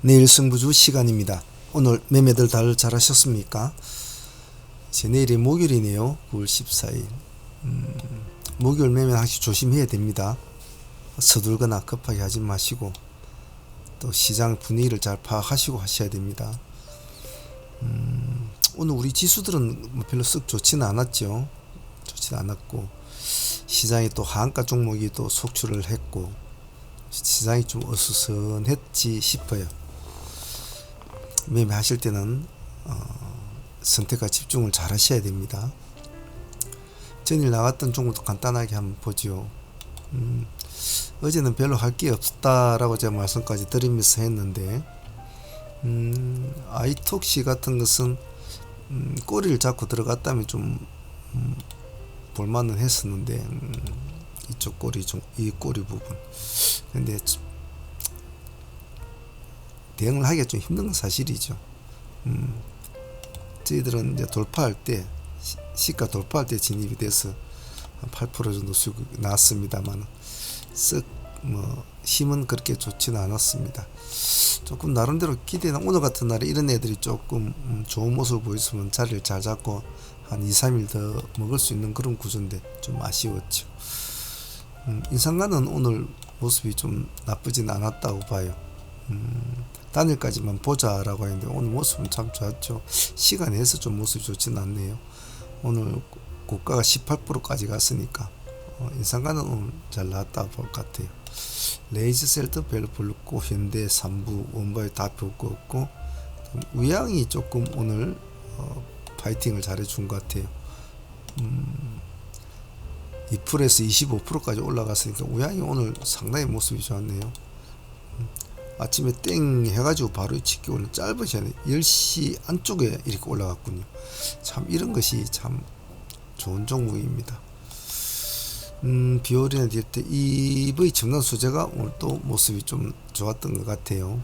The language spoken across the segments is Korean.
내일 승부주 시간입니다. 오늘 매매들 다들 잘하셨습니까? 이제 내일이 목요일이네요. 9월 14일. 목요일 매매는 항상 조심해야 됩니다. 서둘거나 급하게 하지 마시고 또 시장 분위기를 잘 파악하시고 하셔야 됩니다. 오늘 우리 지수들은 별로 썩 좋지는 않았죠. 좋지는 않았고 시장이 또 하한가 종목이 또 속출을 했고 시장이 좀 어수선했지 싶어요. 매매하실 때는 선택과 집중을 잘 하셔야 됩니다. 전일 나왔던 종목도 간단하게 한번 보죠. 어제는 별로 할 게 없다라고 제가 말씀까지 드리면서 했는데 아이톡시 같은 것은 꼬리를 잡고 들어갔다면 좀 볼만은 했었는데 이쪽 꼬리 이 꼬리 부분 근데 대응을 하기가 좀 힘든 건 사실이죠. 저희들은 이제 돌파할 때 시가 돌파할 때 진입이 돼서 한 8% 정도 수익이 나왔습니다만 쓱 힘은 그렇게 좋지는 않았습니다. 조금 나름대로 기대는 오늘 같은 날에 이런 애들이 조금 좋은 모습을 보였으면 자리를 잘 잡고 한 2-3일 더 먹을 수 있는 그런 구조인데 좀 아쉬웠죠. 인상가는 오늘 모습이 좀 나쁘진 않았다고 봐요. 단일까지만 보자라고 했는데 오늘 모습은 참 좋았죠. 시간에서 좀 모습이 좋진 않네요. 오늘 고가가 18%까지 갔으니까 인상가는 오늘 잘 나왔다고 볼 것 같아요. 레이즈셀도 별로 불렀고 현대, 삼부, 원바이 다 볼 거 없고 우양이 조금 오늘 파이팅을 잘해준 것 같아요. 2%에서 25%까지 올라갔으니까 우양이 오늘 상당히 모습이 좋았네요. 아침에 땡 해가지고 바로 치기 오늘 짧은 시간에 10시 안쪽에 이렇게 올라갔군요. 참 이런 것이 참 좋은 종목입니다. 비오리나 딜때 EV 첨단 소재가 오늘 또 모습이 좀 좋았던 것 같아요.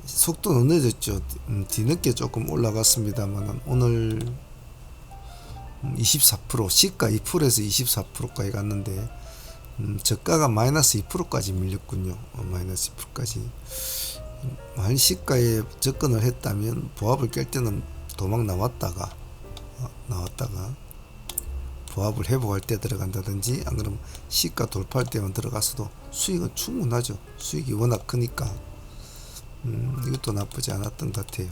속도는 늦었죠. 뒤늦게 조금 올라갔습니다만 오늘 24% 시가 2%에서 24%까지 갔는데 저가가 마이너스 2%까지 밀렸군요. 마이너스 2%까지 만 시가에 접근을 했다면 보합을 깰 때는 도망 나왔다가 보합을 회복할 때 들어간다든지 안 그러면 시가 돌파할 때만 들어가서도 수익은 충분하죠. 수익이 워낙 크니까 이것도 나쁘지 않았던 것 같아요.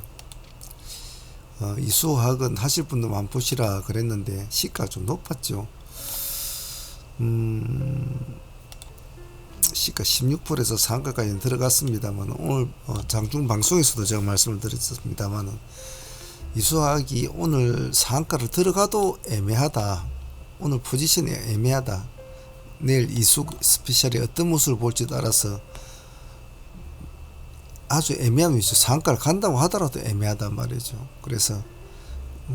이수화학은 하실 분들만 보시라 그랬는데 시가가 좀 높았죠. 시가 16%에서 상가까지 들어갔습니다만 오늘 장중 방송에서도 제가 말씀을 드렸습니다만 이수화학이 오늘 상가를 들어가도 애매하다. 오늘 포지션이 애매하다. 내일 이수 스페셜이 어떤 모습을 볼지 따라서 아주 애매한 위치 상가를 간다고 하더라도 애매하단 말이죠. 그래서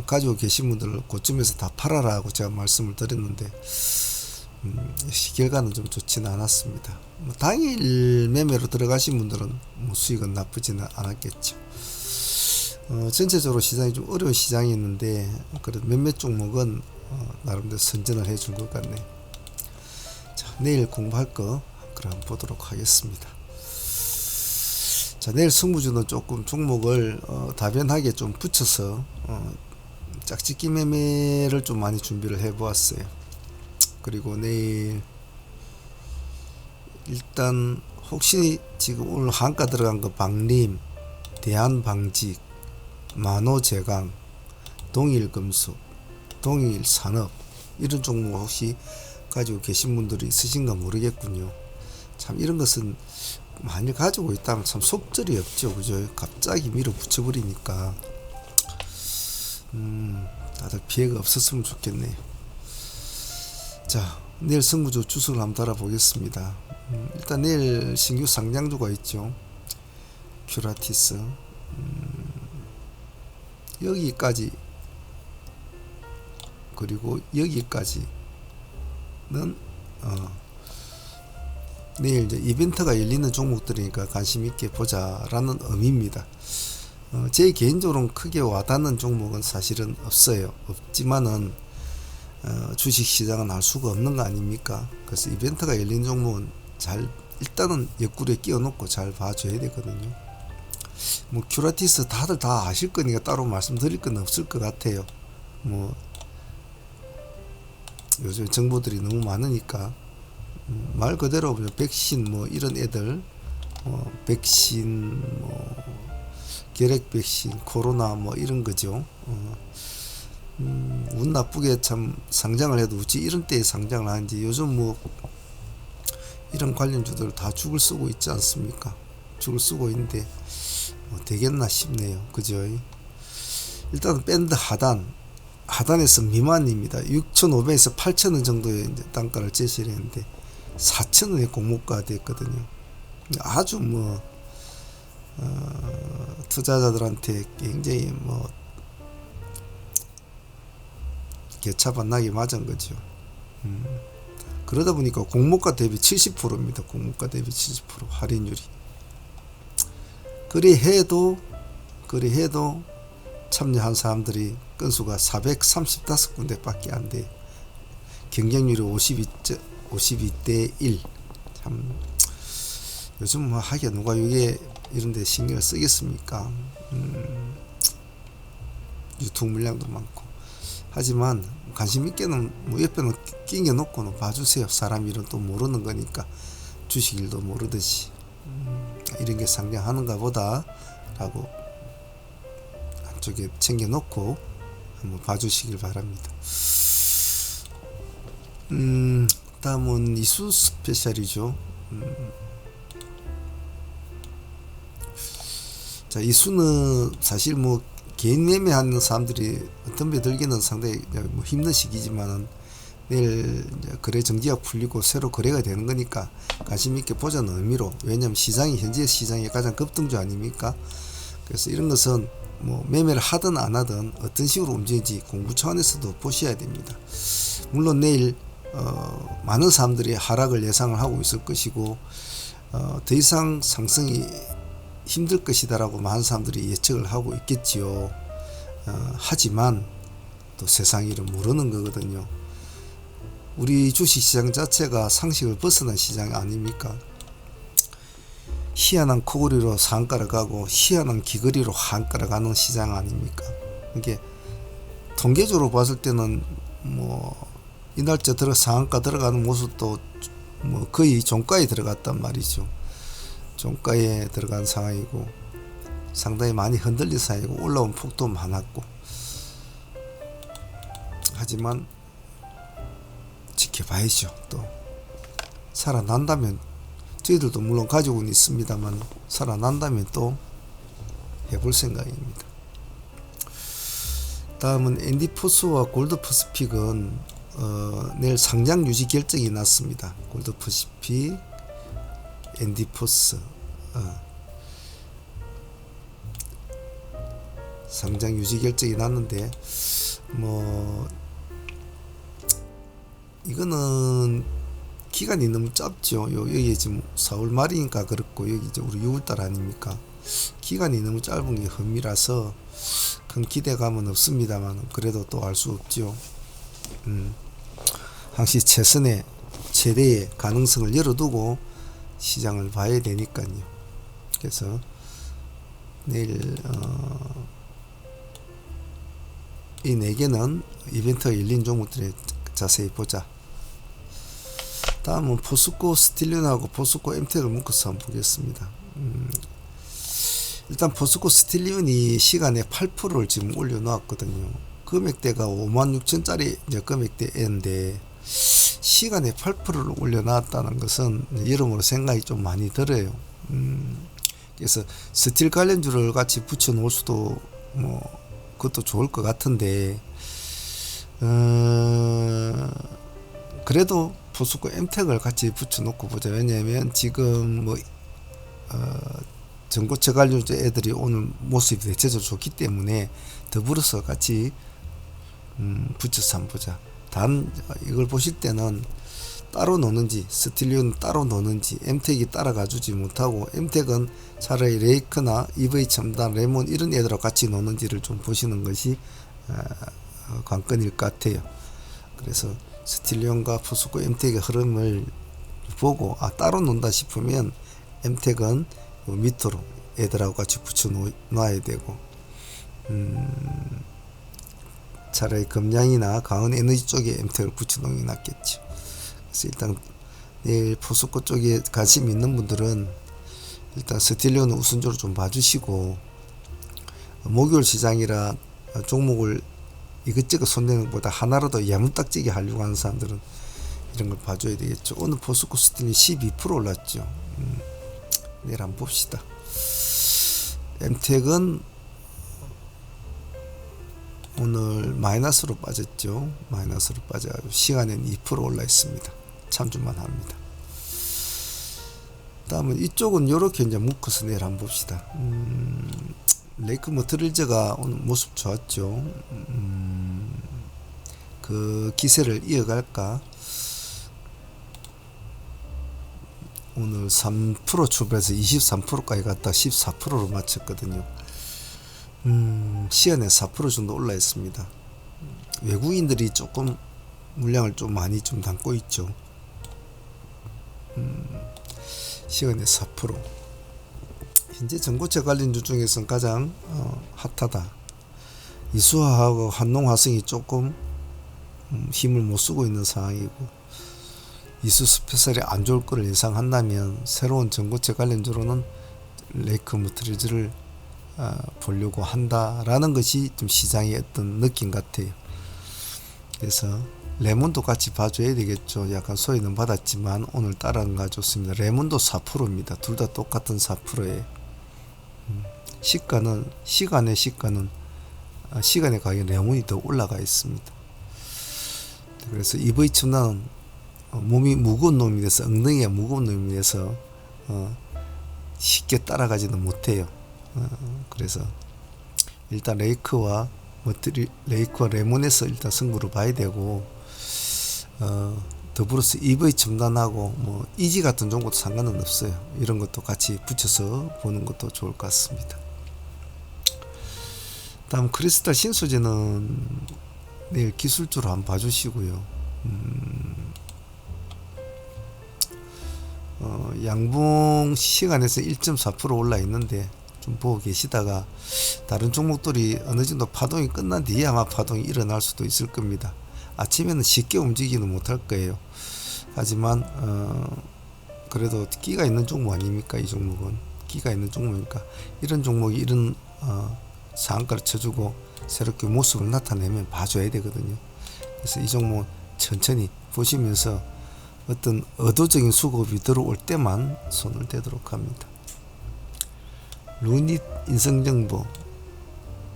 가지고 계신 분들 고점에서 다 팔아라 고 제가 말씀을 드렸는데 결과는 좀 좋지는 않았습니다. 당일 매매로 들어가신 분들은 수익은 나쁘지는 않았겠죠. 전체적으로 시장이 좀 어려운 시장이었는데 그래도 몇몇 종목은 나름대로 선전을 해준 것 같네. 자, 내일 공부할 거 그럼 보도록 하겠습니다. 자, 내일 승부주는 조금 종목을 다변하게 좀 붙여서 짝짓기 매매를 좀 많이 준비를 해 보았어요. 그리고 내일 일단 혹시 지금 오늘 한가 들어간 거 방림, 대한방직, 만호제강, 동일금속, 동일산업 이런 종목 혹시 가지고 계신 분들이 있으신가 모르겠군요. 참 이런 것은 만일 가지고 있다면 참 속절이 없죠. 그죠? 갑자기 밀어붙여 버리니까 다들 피해가 없었으면 좋겠네요. 자, 내일 승부주 주수를 한번 달아보겠습니다. 일단 내일 신규 상장주가 있죠. 큐라티스 여기까지 그리고 여기까지는 내일 이제 이벤트가 열리는 종목들이니까 관심 있게 보자라는 의미입니다. 제 개인적으로는 크게 와닿는 종목은 사실은 없어요. 없지만은 주식시장은 알 수가 없는 거 아닙니까? 그래서 이벤트가 열린 종목은 잘 일단은 옆구리에 끼워 놓고 잘 봐줘야 되거든요. 뭐 큐라티스 다들 다 아실 거니까 따로 말씀드릴 건 없을 것 같아요. 뭐 요즘 정보들이 너무 많으니까 말 그대로 백신 뭐 이런 애들 백신 뭐 결핵 백신 코로나 뭐 이런 거죠. 운 나쁘게 참 상장을 해도 어찌 이런 때에 상장을 하는지. 요즘 뭐 이런 관련주들 다 죽을 쓰고 있지 않습니까? 죽을 쓰고 있는데 뭐 되겠나 싶네요. 그죠? 일단은 밴드 하단에서 미만입니다. 6,500에서 8,000원 정도의 이제 단가를 제시를 했는데 4,000원의 공모가 됐거든요. 아주 뭐 투자자들한테 굉장히 뭐 개차반나게 맞은 거죠. 그러다 보니까 공모가 대비 70%입니다. 공모가 대비 70% 할인율이. 그리 해도 참여한 사람들이 건수가 435군데 밖에 안 돼. 경쟁률이 52대 1. 참 요즘 뭐 하게 누가 이게 이런데 신경을 쓰겠습니까? 유통 물량도 많고. 하지만 관심 있게는 뭐 옆에는 끼겨 놓고는 봐주세요. 사람 일은 또 모르는 거니까. 주식 일도 모르듯이 이런 게 상장하는가 보다 라고 한쪽에 챙겨 놓고 한번 봐주시길 바랍니다. 다음은 이수 스페셜이죠. 자, 이수는 사실 뭐 개인 매매하는 사람들이 어떤 배 들기는 상당히 뭐 힘든 시기지만은 내일 이제 거래 정지가 풀리고 새로 거래가 되는 거니까 관심 있게 보자는 의미로. 왜냐면 시장이 현재 시장의 가장 급등주 아닙니까? 그래서 이런 것은 뭐 매매를 하든 안 하든 어떤 식으로 움직이는지 공부 차원에서도 보셔야 됩니다. 물론 내일 많은 사람들이 하락을 예상을 하고 있을 것이고 더 이상 상승이 힘들 것이다라고 많은 사람들이 예측을 하고 있겠지요. 하지만 또 세상 일은 모르는 거거든요. 우리 주식시장 자체가 상식을 벗어난 시장 아닙니까? 희한한 코골이로 상가를 가고 희한한 기거리로 한가를 가는 시장 아닙니까? 이게 통계적으로 봤을 때는 뭐 이날짜 상한가 들어가는 모습도 뭐 거의 종가에 들어갔단 말이죠. 종가에 들어간 상황이고 상당히 많이 흔들린 상황이고 올라온 폭도 많았고. 하지만 지켜봐야죠. 또 살아난다면 저희들도 물론 가지고는 있습니다만 살아난다면 또 해볼 생각입니다. 다음은 앤디포스와 골드퍼시픽은 내일 상장 유지 결정이 났습니다. 골드퍼시픽, 앤디포스 상장 유지 결정이 났는데 뭐 이거는 기간이 너무 짧죠. 여기 지금 4월 말이니까 그렇고 여기 이제 우리 6월달 아닙니까? 기간이 너무 짧은 게 흠이라서 큰 기대감은 없습니다만 그래도 또 알 수 없죠. 항시 최대의 가능성을 열어두고 시장을 봐야 되니까요. 그래서 내일 이 4개는 이벤트가 열린 종목들에 자세히 보자. 다음은 포스코 스틸리온하고 포스코 엠텍을 묶어서 한번 보겠습니다. 일단 포스코 스틸리온이 시간에 8%를 지금 올려놓았거든요. 금액대가 56,000짜리 이제 금액대인데 시간에 8%를 올려놨다는 것은 여러모로 생각이 좀 많이 들어요. 그래서 스틸 관련주를 같이 붙여 놓을 수도 뭐 그것도 좋을 것 같은데 그래도 포스코 엠텍을 같이 붙여 놓고 보자. 왜냐하면 지금 뭐 전고체 관련주 애들이 오늘 모습이 대체적으로 좋기 때문에 더불어서 같이 붙여서 한번 보자. 단 이걸 보실 때는 따로 노는지 스틸리온 따로 노는지 엠텍이 따라가 주지 못하고 엠텍은 차라리 레이크나 EV 첨단 레몬 이런 애들하고 같이 노는지를 좀 보시는 것이 관건일 것 같아요. 그래서 스틸리온과 포스코 엠텍의 흐름을 보고 따로 논다 싶으면 엠텍은 밑으로 애들하고 같이 붙여 놔야 되고, 차라리 금양이나 강원 에너지 쪽에 엠텍을 붙여 놓는 게 낫겠죠. 그래서 일단 내일 포스코 쪽에 관심 있는 분들은 일단 스틸리온은 우선적으로 좀 봐주시고, 목요일 시장이라 종목을 이것저것 손대는 것보다 하나라도 야무딱지게 하려고 하는 사람들은 이런 걸 봐줘야 되겠죠. 오늘 포스코 스틸이 12% 올랐죠. 내일 한번 봅시다. 엠텍은 오늘 마이너스로 빠졌죠. 마이너스로 빠져가지고 시간에는 2% 올라 있습니다. 참조만 합니다. 다음은 이쪽은 요렇게 이제 묶어서 내일 한번 봅시다. 레이크 머트릴즈가 오늘 모습 좋았죠. 그 기세를 이어갈까? 오늘 3% 출발해서 23%까지 갔다 14%로 마쳤거든요. 시간에 4% 정도 올라 있습니다. 외국인들이 조금 물량을 좀 많이 좀 담고 있죠. 시간에 4%. 현재 전고체 관련주 중에서는 가장 핫하다. 이수화하고 한농화성이 조금 힘을 못 쓰고 있는 상황이고, 이수 스페셜이 안 좋을 거를 예상한다면 새로운 전고체 관련주로는 레이크 머트리즈를 보려고 한다라는 것이 좀 시장의 어떤 느낌 같아요. 그래서 레몬도 같이 봐줘야 되겠죠. 약간 소리는 받았지만 오늘 따라가 줬습니다. 레몬도 4%입니다. 둘 다 똑같은 4%에 시가는 시간의 가격에 레몬이 더 올라가 있습니다. 그래서 EV 첨단은 몸이 무거운 놈이 돼서, 엉덩이가 무거운 놈이 돼서 쉽게 따라가지는 못해요. 그래서 일단 레이크와 레몬에서 일단 승부를 봐야 되고, 더불어서 EV 첨단하고 뭐 이지 같은 종목도 상관은 없어요. 이런 것도 같이 붙여서 보는 것도 좋을 것 같습니다. 다음 크리스탈 신소재는 내일 기술주로 한번 봐주시고요. 양봉 시간에서 1.4% 올라 있는데 좀 보고 계시다가 다른 종목들이 어느 정도 파동이 끝난 뒤에 아마 파동이 일어날 수도 있을 겁니다. 아침에는 쉽게 움직이는 못할 거예요. 하지만 그래도 끼가 있는 종목 아닙니까? 이 종목은 끼가 있는 종목이니까 이런 종목이 이런 상한가를 쳐주고 새롭게 모습을 나타내면 봐줘야 되거든요. 그래서 이 종목 천천히 보시면서 어떤 의도적인 수급이 들어올 때만 손을 대도록 합니다. 루닛 인성정보,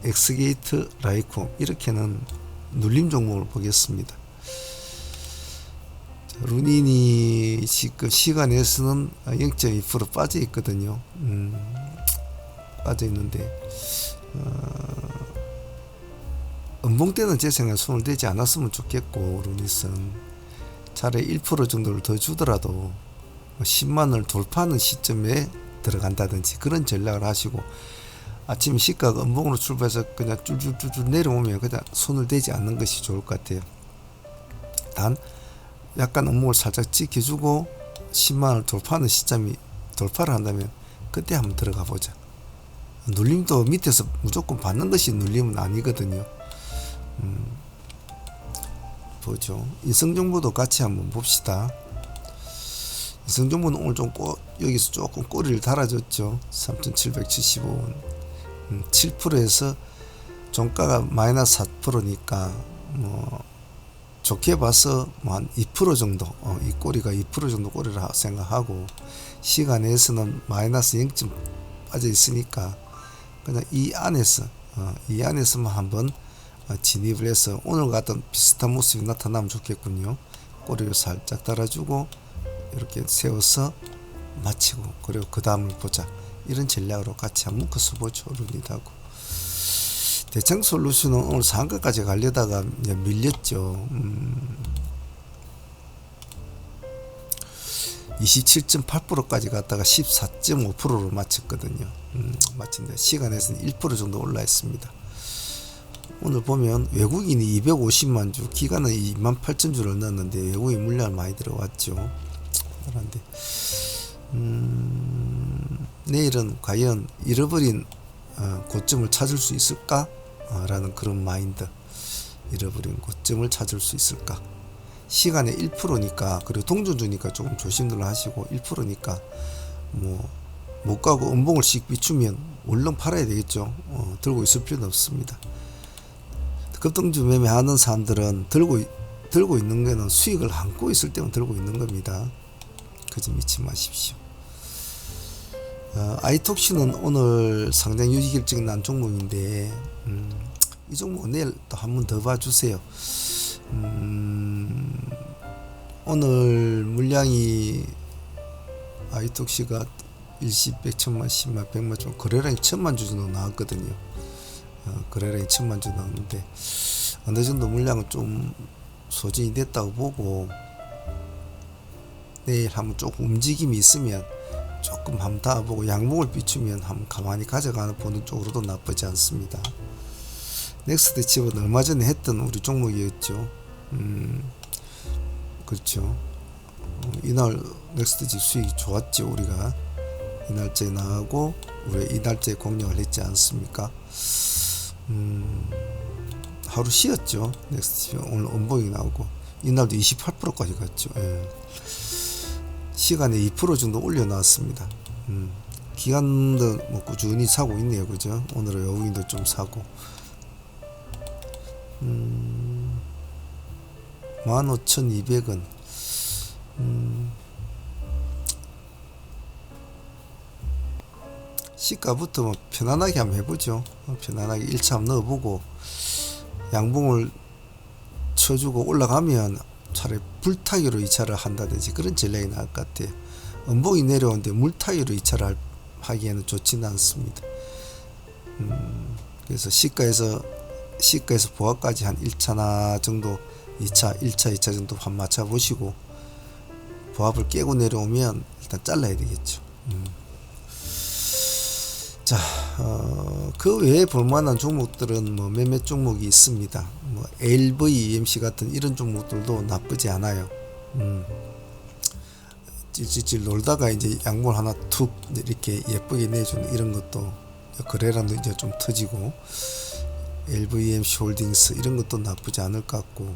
엑스게이트, 라이콤, 이렇게는 눌림 종목을 보겠습니다. 루닛이 지금 시간에서는 0.2% 빠져 있거든요. 빠져 있는데 음봉 때는 제 생각에 손을 대지 않았으면 좋겠고, 루닛은 차라리 1% 정도를 더 주더라도 10만원을 돌파하는 시점에 들어간다든지 그런 전략을 하시고, 아침 시가가 음봉으로 출발해서 그냥 쭈쭈쭈쭈 내려오면 그냥 손을 대지 않는 것이 좋을 것 같아요. 단 약간 음봉을 살짝 지켜주고 10만원을 돌파하는 시점이 돌파를 한다면 그때 한번 들어가 보자. 눌림도 밑에서 무조건 받는 것이 눌림은 아니거든요. 보죠. 인성정보도 같이 한번 봅시다. 인성정보는 오늘 좀 여기서 조금 꼬리를 달아줬죠. 3,775원. 7%에서 종가가 마이너스 4%니까 뭐 좋게 봐서 뭐 한 2% 정도, 이 꼬리가 2% 정도 꼬리를 생각하고, 시간에서는 마이너스 0점 빠져 있으니까 그냥 이 안에서만 한번 진입을 해서 오늘 같은 비슷한 모습이 나타나면 좋겠군요. 꼬리를 살짝 달아주고 이렇게 세워서 마치고, 그리고 그 다음을 보자. 이런 전략으로 같이 한번 묶어서 보죠. 루닛하고 대창솔루션은 오늘 상가까지 가려다가 밀렸죠. 27.8%까지 갔다가 14.5%로 마쳤거든요. 마친데 시간에서는 1% 정도 올라 있습니다. 오늘 보면 외국인이 250만 주, 기간은 28,000주를 넣었는데 외국인 물량을 많이 들어왔죠. 그런데 내일은 과연 잃어버린 고점을 찾을 수 있을까? 라는 그런 마인드. 잃어버린 고점을 찾을 수 있을까? 시간의 1%니까, 그리고 동전주니까 조금 조심들 하시고, 1%니까 뭐 못 가고 음봉을 씩 비추면 얼른 팔아야 되겠죠. 들고 있을 필요는 없습니다. 급등주 매매하는 사람들은 들고 있는 거는 수익을 안고 있을 때만 들고 있는 겁니다. 그 점 잊지 마십시오. 아이톡시는 오늘 상장 유지 결정 난 종목인데, 이 종목 내일 또 한 번 더 봐주세요. 오늘 물량이 아이톡시가 일시 100, 1000만, 10만, 100만 좀 거래량이 1000만 주 정도 나왔거든요. 거래량이 1000만 주 나왔는데 어느 정도 물량은 좀 소진이 됐다고 보고, 내일 한번 조금 움직임이 있으면 조금 한번 더 보고 양봉을 비추면 한번 가만히 가져가는 보는 쪽으로도 나쁘지 않습니다. 넥스트 칩은 얼마 전에 했던 우리 종목이었죠. 그렇죠. 이날 넥스트 칩 수익이 좋았죠. 우리가 이 날짜에 나가고 우리 이 날짜에 공략을 했지 않습니까? 하루 쉬었죠. 넥스트 칩 오늘 음봉이 나오고 이날도 28%까지 갔죠. 예. 시간에 2% 정도 올려놨습니다. 기관도 뭐 꾸준히 사고 있네요. 그죠? 오늘은 외국인도 좀 사고. 15,200원. 시가부터 뭐 편안하게 한번 해보죠. 편안하게 1차 한번 넣어보고 양봉을 쳐주고 올라가면 차라리 불타기로 2차를 한다든지 그런 전략이 나을 것 같아요. 음봉이 내려오는데 물타기로 2차를 하기에는 좋지는 않습니다. 그래서 시가에서 보합까지 한 1차나 정도 1차 2차 정도 한 맞춰 보시고 보합을 깨고 내려오면 일단 잘라야 되겠죠. 자, 그 외에 볼만한 종목들은 뭐 몇몇 종목이 있습니다. 뭐 LVEMC 같은 이런 종목들도 나쁘지 않아요. 찔찔찔 놀다가 이제 양봉 하나 툭 이렇게 예쁘게 내주는 이런 것도 거래량도 이제 좀 터지고, LVMC 홀딩스 이런 것도 나쁘지 않을 것 같고,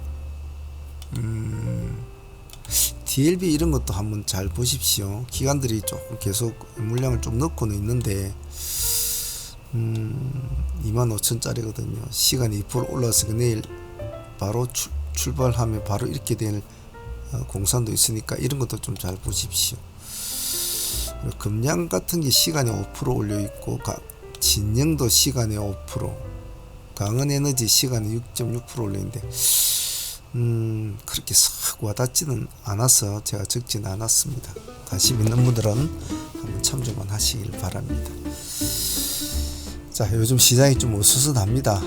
DLB 이런 것도 한번 잘 보십시오. 기관들이 조금 계속 물량을 좀 넣고는 있는데 25,000짜리거든요. 시간이 2% 올라서 내일 바로 출발하면 바로 이렇게 될 공산도 있으니까 이런 것도 좀 잘 보십시오. 금양 같은 게 시간에 5% 올려 있고, 진영도 시간에 5%, 강은에너지 시간에 6.6% 올려 있는데 그렇게 싹 와닿지는 않아서 제가 적지는 않았습니다. 관심 있는 분들은 한번 참조만 하시길 바랍니다. 자, 요즘 시장이 좀 어수선합니다.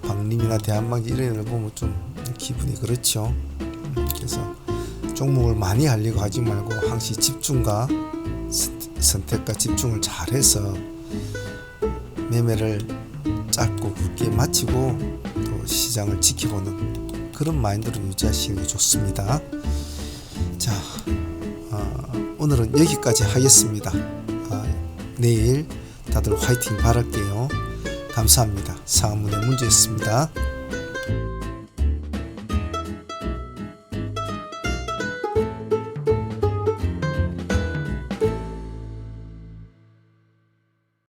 박림이나 대한방지 이런 걸 보면 좀 기분이 그렇죠. 그래서 종목을 많이 하려고 하지 말고 항시 집중과 선택과 집중을 잘해서 매매를 짧고 굵게 마치고 또 시장을 지켜보는 그런 마인드로 유지하시는 게 좋습니다. 자, 오늘은 여기까지 하겠습니다. 내일 다들 화이팅 바랄게요. 감사합니다. 상무의 문제였습니다.